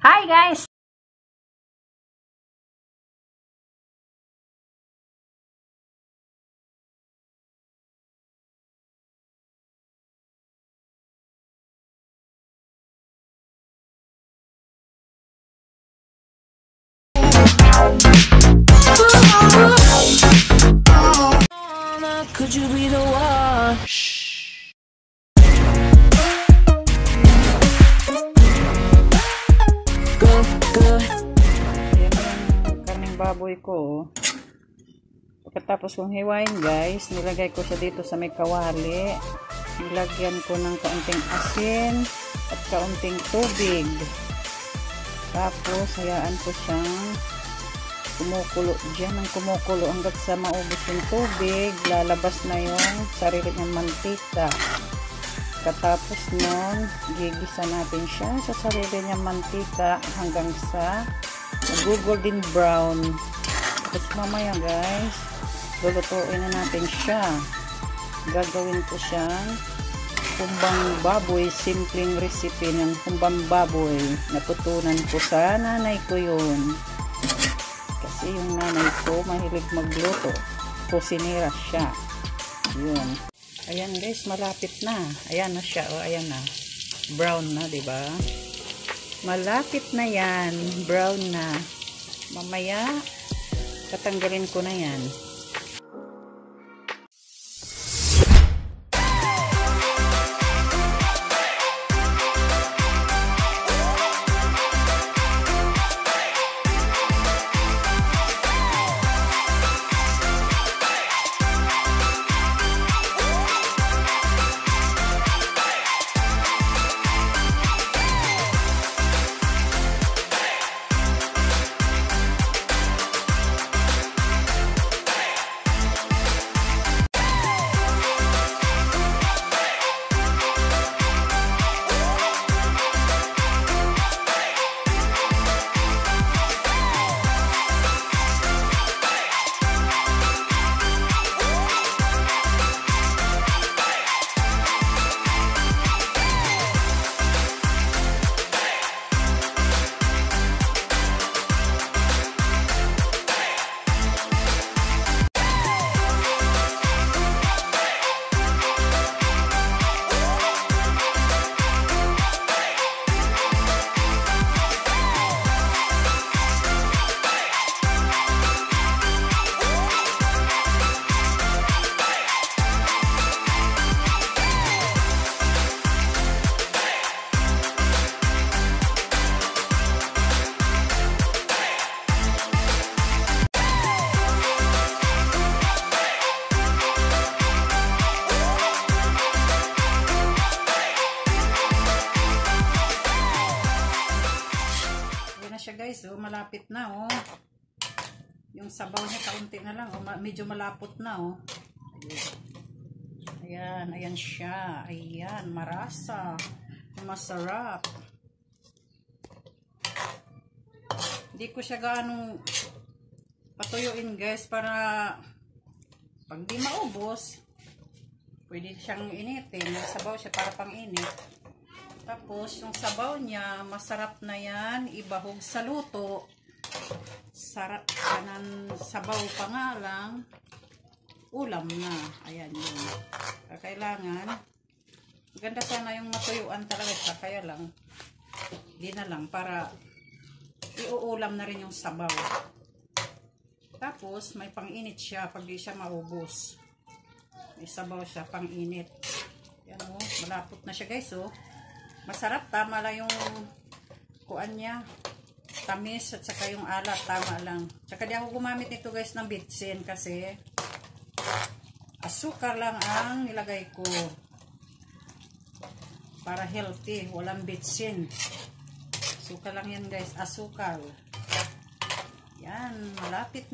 Hi guys! Could you be the one? Go. Yan yung karning baboy ko. Pagkatapos kong hiwain guys, nilagay ko siya dito sa may kawali. Nilagyan ko ng kaunting asin at kaunting tubig. Tapos hayaan ko siyang kumukulo dyan ng kumukulo hanggang sa maubos yung tubig. Lalabas na yung sarili ng mantika. Katapos nun, gigisa natin siya sa sarili niyang mantika hanggang sa golden brown. Tapos mamaya guys, lulutuin na natin siya. Gagawin ko siyang kumbang baboy. Simpleng recipe ng kumbang baboy. Natutunan ko sa nanay ko yun. Kasi yung nanay ko mahilig magluto. Kusinira siya. Yun. Ayan guys, malapit na. Ayan na siya. O, ayan na. Brown na, diba? Malapit na yan. Brown na. Mamaya, tatanggalin ko na yan. Siya guys, oh, malapit na oh. Yung sabaw niya kaunti na lang, oh, medyo malapot na oh. Ayan, ayan siya. Ayan, marasa. Masarap. Hindi ko siya gaano patuyuin guys para pag di maubos, pwede siyang initin. May sabaw siya para pang init. Tapos, yung sabaw niya, masarap na yan, ibahog sa luto. Sarap kanan sabaw pa nga lang, ulam na. Ayan yun. Kailangan, ganda sana yung matuyuan talaga siya, kaya lang, di na lang, para iuulam na rin yung sabaw. Tapos, may pang-init siya, pag di siya maubos. May sabaw siya, pang-init. Yan o, malapot na siya guys o. Masarap, tama lang yung kuan niya, tamis at saka yung alat, tama lang. Tsaka di ako gumamit nito guys ng bitsin kasi asukar lang ang nilagay ko para healthy, walang bitsin. Asukar lang yan guys, asukal. Yan, malapit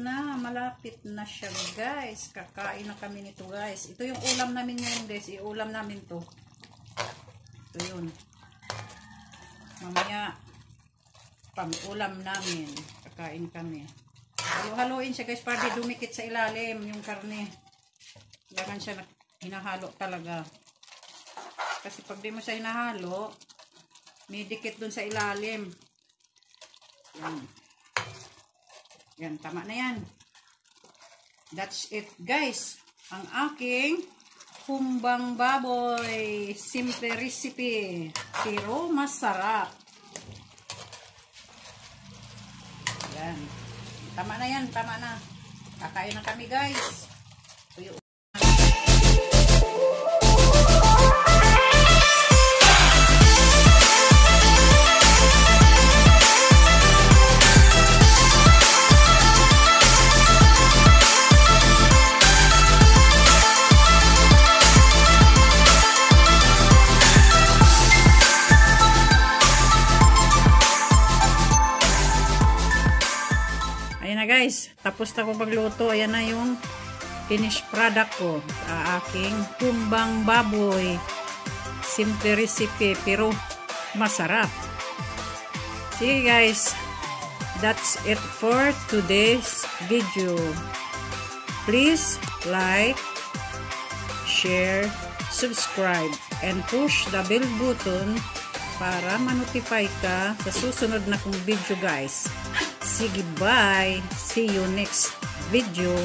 na siya guys. Kakain na kami nito guys. Ito yung ulam namin ngayon guys, iulam namin to. Ito yun. Mamaya, pang-ulam namin, kakain kami. Halo-haloin siya guys, para di dumikit sa ilalim yung karne. Kailangan siya hinahalo talaga. Kasi pag di mo siya hinahalo, may dikit dun sa ilalim. Yan. Yan, tama na yan. That's it, guys. Ang aking humbang baboy. Simple recipe. Pero masarap. Yan. Tama na yan, tama na. Kakain na kami, guys. Tuyo. Ayan na guys, tapos na ko magluto. Ayan na yung finished product ko. Aking humbang baboy. Simple recipe pero masarap. Sige guys, that's it for today's video. Please like, share, subscribe, and push the bell button para ma-notify ka sa susunod na kong video guys. Sige, bye! See you next video.